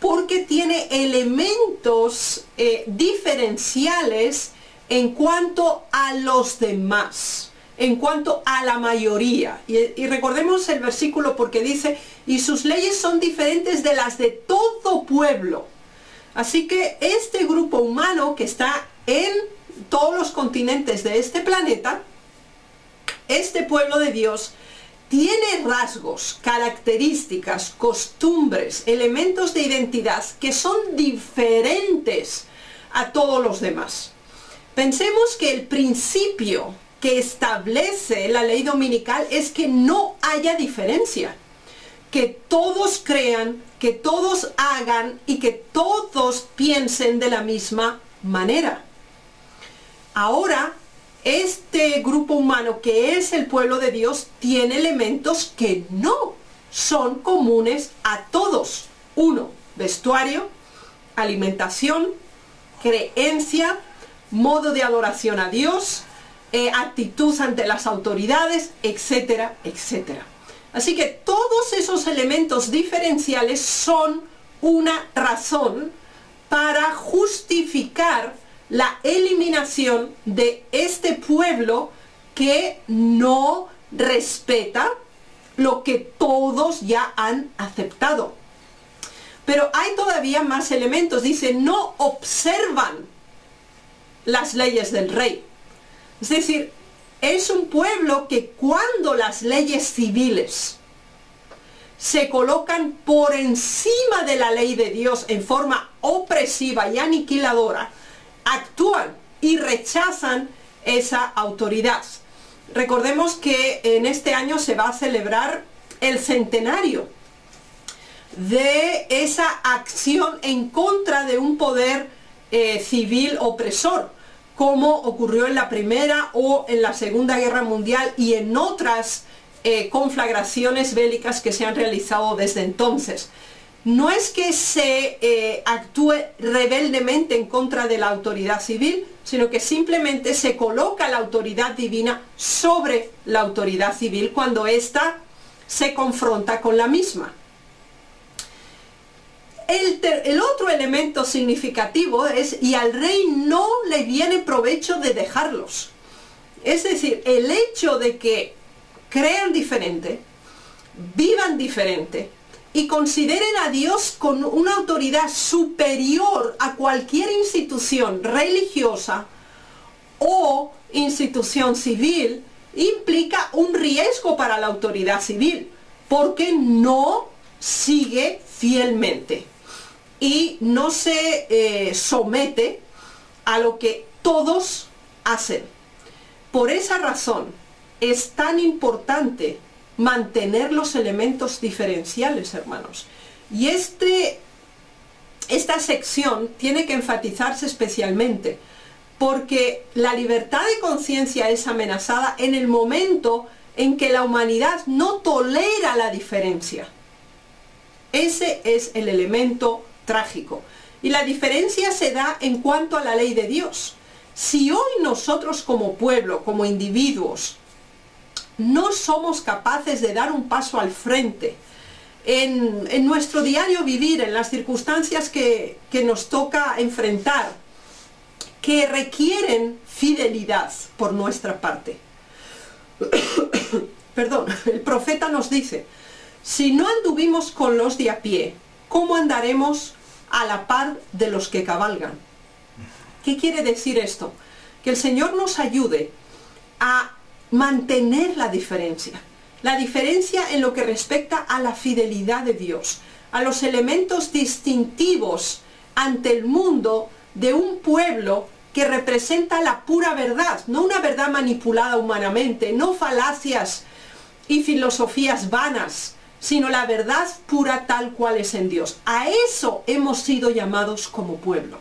porque tiene elementos diferenciales en cuanto a los demás, en cuanto a la mayoría. Y recordemos el versículo porque dice, y sus leyes son diferentes de las de todo pueblo. Así que este grupo humano que está en todos los continentes de este planeta, este pueblo de Dios, tiene rasgos, características, costumbres, elementos de identidad que son diferentes a todos los demás. Pensemos que el principio que establece la ley dominical es que no haya diferencia, que todos crean, que todos hagan y que todos piensen de la misma manera. Ahora, este grupo humano que es el pueblo de Dios tiene elementos que no son comunes a todos. Uno, vestuario, alimentación, creencia, modo de adoración a Dios, actitud ante las autoridades, etcétera, etcétera. Así que todos esos elementos diferenciales son una razón para justificar la eliminación de este pueblo que no respeta lo que todos ya han aceptado. Pero hay todavía más elementos. Dice, no observan las leyes del rey. Es decir, es un pueblo que cuando las leyes civiles se colocan por encima de la ley de Dios en forma opresiva y aniquiladora, actúan y rechazan esa autoridad. Recordemos que en este año se va a celebrar el centenario de esa acción en contra de un poder civil opresor, como ocurrió en la Primera o en la Segunda Guerra Mundial y en otras conflagraciones bélicas que se han realizado desde entonces. No es que se actúe rebeldemente en contra de la autoridad civil, sino que simplemente se coloca la autoridad divina sobre la autoridad civil cuando ésta se confronta con la misma. El otro elemento significativo es, y al rey no le viene provecho de dejarlos. Es decir, el hecho de que crean diferente, vivan diferente, y consideren a Dios con una autoridad superior a cualquier institución religiosa o institución civil, implica un riesgo para la autoridad civil, porque no sigue fielmente y no se somete a lo que todos hacen. Por esa razón es tan importante mantener los elementos diferenciales, hermanos. Y esta sección tiene que enfatizarse especialmente porque la libertad de conciencia es amenazada en el momento en que la humanidad no tolera la diferencia. Ese es el elemento trágico. Y la diferencia se da en cuanto a la ley de Dios. Si hoy nosotros como pueblo, como individuos, no somos capaces de dar un paso al frente en nuestro diario vivir, en las circunstancias que nos toca enfrentar, que requieren fidelidad por nuestra parte. Perdón, el profeta nos dice, si no anduvimos con los de a pie, ¿cómo andaremos a la par de los que cabalgan? ¿Qué quiere decir esto? Que el Señor nos ayude a mantener la diferencia en lo que respecta a la fidelidad de Dios, a los elementos distintivos ante el mundo de un pueblo que representa la pura verdad, no una verdad manipulada humanamente, no falacias y filosofías vanas, sino la verdad pura tal cual es en Dios. A eso hemos sido llamados como pueblo.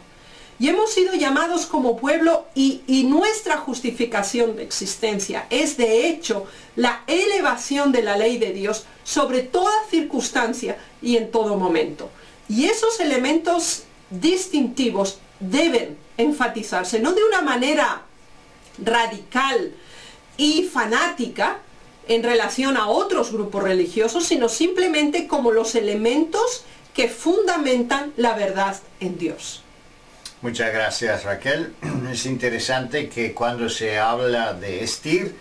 Y hemos sido llamados como pueblo y nuestra justificación de existencia es de hecho la elevación de la ley de Dios sobre toda circunstancia y en todo momento. Y esos elementos distintivos deben enfatizarse, no de una manera radical y fanática en relación a otros grupos religiosos, sino simplemente como los elementos que fundamentan la verdad en Dios. Muchas gracias, Raquel. Es interesante que cuando se habla de Estir,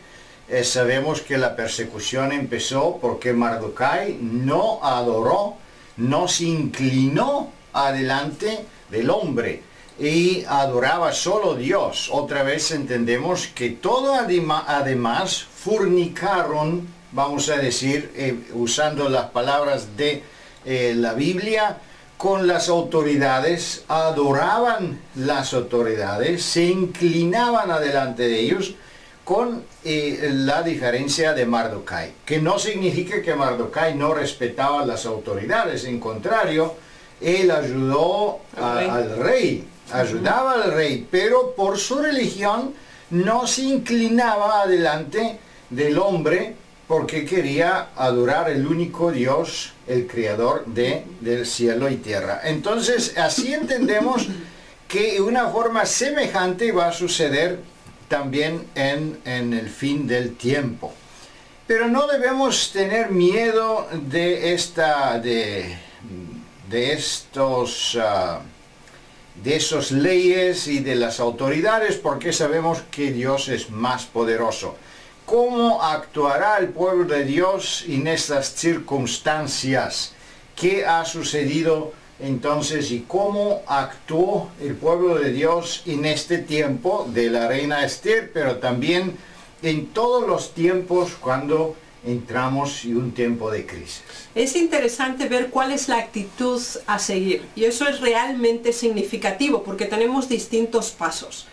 sabemos que la persecución empezó porque Mardokai no adoró, no se inclinó adelante del hombre y adoraba solo Dios. Otra vez entendemos que todo además fornicaron, vamos a decir, usando las palabras de la Biblia, con las autoridades, adoraban las autoridades, se inclinaban adelante de ellos, con la diferencia de Mardokai, que no significa que Mardokai no respetaba las autoridades, en contrario, él ayudó al rey, ayudaba al rey, pero por su religión no se inclinaba adelante del hombre, porque quería adorar el único Dios, el creador del cielo y tierra. Entonces, así entendemos que de una forma semejante va a suceder también en el fin del tiempo. Pero no debemos tener miedo de esas leyes y de las autoridades, porque sabemos que Dios es más poderoso. ¿Cómo actuará el pueblo de Dios en estas circunstancias? ¿Qué ha sucedido entonces y cómo actuó el pueblo de Dios en este tiempo de la reina Esther, pero también en todos los tiempos cuando entramos en un tiempo de crisis? Es interesante ver cuál es la actitud a seguir, y eso es realmente significativo porque tenemos distintos pasos.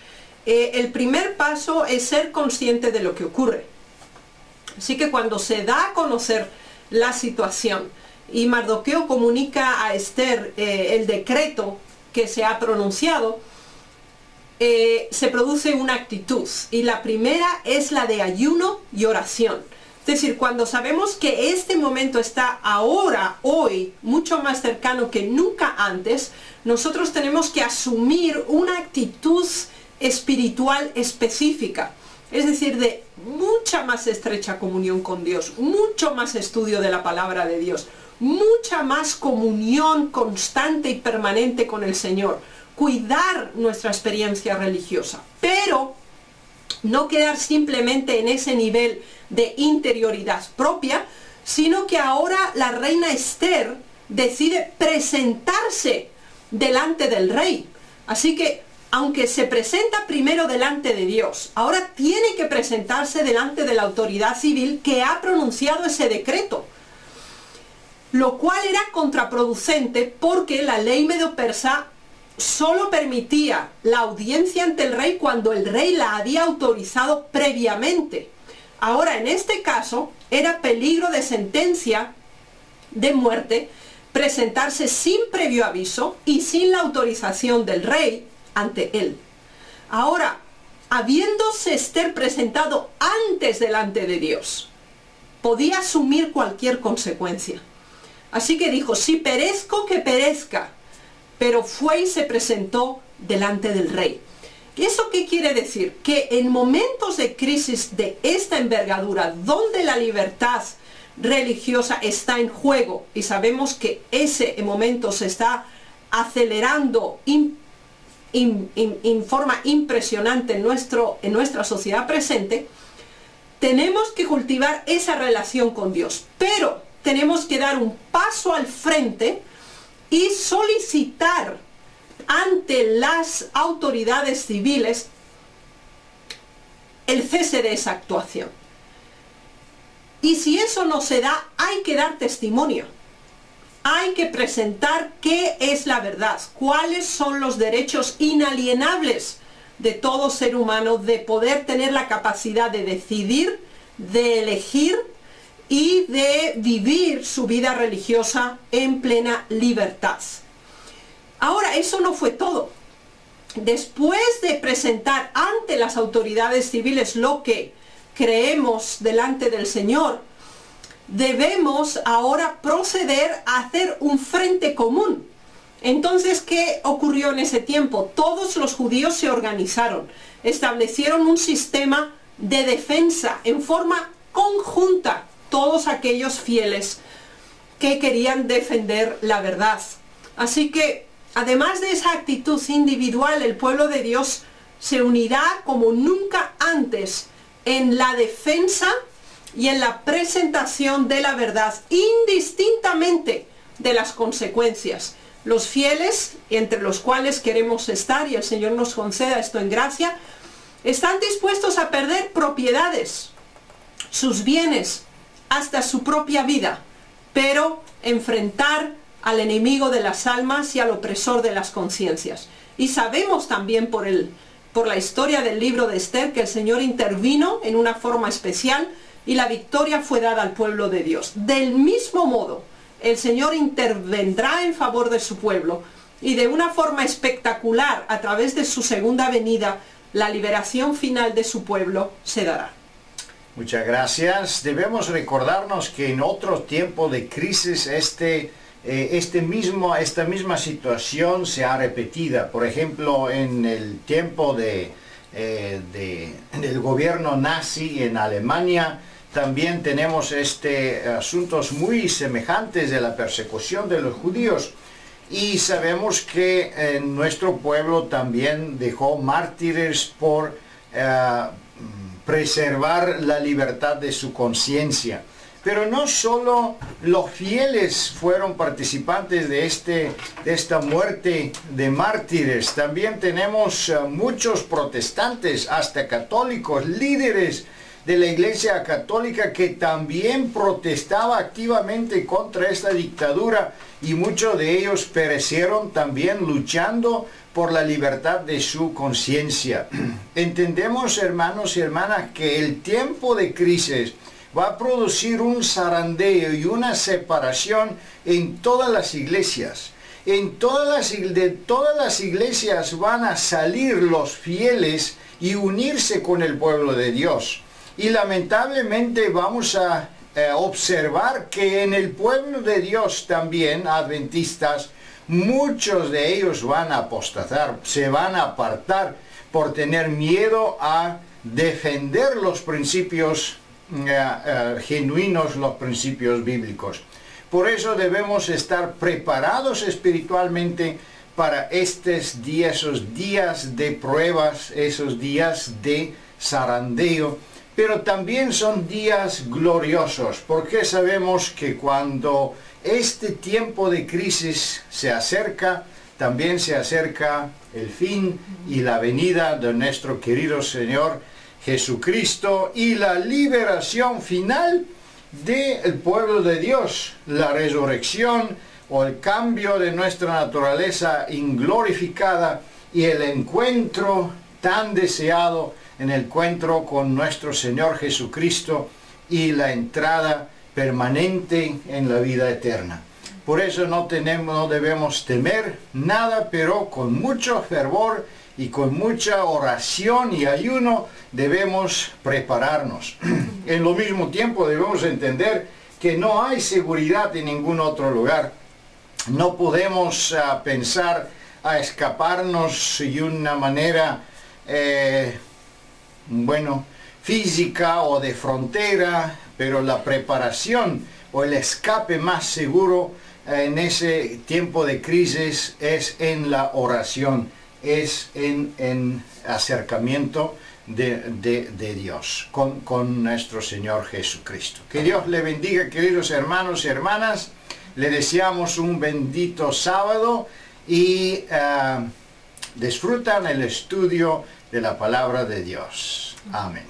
El primer paso es ser consciente de lo que ocurre. Así que cuando se da a conocer la situación y Mardoqueo comunica a Esther el decreto que se ha pronunciado, se produce una actitud. Y la primera es la de ayuno y oración. Es decir, cuando sabemos que este momento está ahora, hoy, mucho más cercano que nunca antes, nosotros tenemos que asumir una actitud espiritual específica, es decir, de mucha más estrecha comunión con Dios, mucho más estudio de la palabra de Dios, mucha más comunión constante y permanente con el Señor, cuidar nuestra experiencia religiosa, pero no quedar simplemente en ese nivel de interioridad propia, sino que ahora la reina Esther decide presentarse delante del rey. Así que aunque se presenta primero delante de Dios, ahora tiene que presentarse delante de la autoridad civil que ha pronunciado ese decreto. lo cual era contraproducente porque la ley medo-persa solo permitía la audiencia ante el rey cuando el rey la había autorizado previamente. Ahora, en este caso, era peligro de sentencia de muerte presentarse sin previo aviso y sin la autorización del rey ante él. Ahora, habiéndose Esther presentado antes delante de Dios, podía asumir cualquier consecuencia. Así que dijo, si perezco, que perezca. Pero fue y se presentó delante del rey. ¿Y eso qué quiere decir? Que en momentos de crisis de esta envergadura, donde la libertad religiosa está en juego, y sabemos que ese momento se está acelerando en forma impresionante en nuestra sociedad presente, tenemos que cultivar esa relación con Dios, pero tenemos que dar un paso al frente y solicitar ante las autoridades civiles el cese de esa actuación. Y si eso no se da, hay que dar testimonio. Hay que presentar qué es la verdad, cuáles son los derechos inalienables de todo ser humano de poder tener la capacidad de decidir, de elegir y de vivir su vida religiosa en plena libertad. Ahora, eso no fue todo. Después de presentar ante las autoridades civiles lo que creemos delante del Señor, debemos ahora proceder a hacer un frente común. Entonces, ¿qué ocurrió en ese tiempo? Todos los judíos se organizaron, establecieron un sistema de defensa en forma conjunta, todos aquellos fieles que querían defender la verdad. Así que, además de esa actitud individual, el pueblo de Dios se unirá como nunca antes en la defensa y en la presentación de la verdad, indistintamente de las consecuencias. Los fieles, entre los cuales queremos estar, y el Señor nos conceda esto en gracia, están dispuestos a perder propiedades, sus bienes, hasta su propia vida, pero enfrentar al enemigo de las almas y al opresor de las conciencias. Y sabemos también por la historia del libro de Esther que el Señor intervino en una forma especial y la victoria fue dada al pueblo de Dios. Del mismo modo, el Señor intervendrá en favor de su pueblo y de una forma espectacular a través de su segunda venida, la liberación final de su pueblo se dará. Muchas gracias. Debemos recordarnos que en otro tiempo de crisis esta misma situación se ha repetido. Por ejemplo, en el tiempo del gobierno nazi en Alemania, también tenemos asuntos muy semejantes de la persecución de los judíos. Y sabemos que nuestro pueblo también dejó mártires por preservar la libertad de su conciencia. Pero no solo los fieles fueron participantes de esta muerte de mártires, también tenemos muchos protestantes, hasta católicos, líderes de la Iglesia Católica que también protestaba activamente contra esta dictadura, y muchos de ellos perecieron también luchando por la libertad de su conciencia. Entendemos, hermanos y hermanas, que el tiempo de crisis va a producir un zarandeo y una separación en todas las iglesias. De todas las iglesias van a salir los fieles y unirse con el pueblo de Dios. Y lamentablemente vamos a observar que en el pueblo de Dios también, adventistas, muchos de ellos van a apostatar, se van a apartar por tener miedo a defender los principios genuinos, los principios bíblicos. Por eso debemos estar preparados espiritualmente para esos días de pruebas, esos días de zarandeo, pero también son días gloriosos, porque sabemos que cuando este tiempo de crisis se acerca, también se acerca el fin y la venida de nuestro querido Señor Jesucristo y la liberación final del pueblo de Dios, la resurrección o el cambio de nuestra naturaleza inglorificada y el encuentro tan deseado, en el encuentro con nuestro Señor Jesucristo y la entrada permanente en la vida eterna. Por eso no debemos temer nada, pero con mucho fervor y con mucha oración y ayuno debemos prepararnos. En lo mismo tiempo debemos entender que no hay seguridad en ningún otro lugar. No podemos pensar a escaparnos de una manera, física o de frontera, pero la preparación o el escape más seguro en ese tiempo de crisis es en la oración, es en acercamiento de Dios con nuestro Señor Jesucristo. Que Dios le bendiga, queridos hermanos y hermanas. Le deseamos un bendito sábado y disfrutan el estudio de la palabra de Dios. Amén.